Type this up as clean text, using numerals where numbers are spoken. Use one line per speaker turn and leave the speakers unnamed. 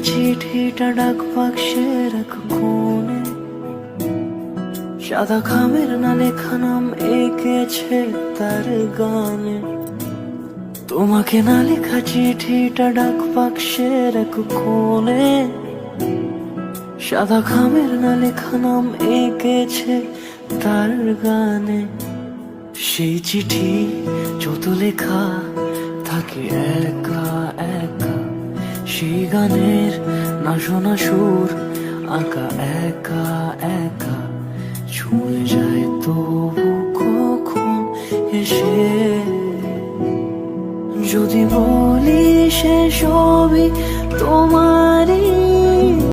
চিঠিটা ডাক বাক্সের এক কোণে, সাদা খামের না লেখা নাম এঁকেছে তার গানে। তোমাকে না লেখা চিঠিটা ডাক বাক্সের এক কোণে, সাদা খামের না লেখা নাম এঁকেছে তার গানে। সেই চিঠি যত লেখা থাকে একা একা, সেই গানের না শোনা সুর আঁকা একা একা, ছুঁয়ে যায় তবু কখন এসে। যদি বলি সে সবই তোমার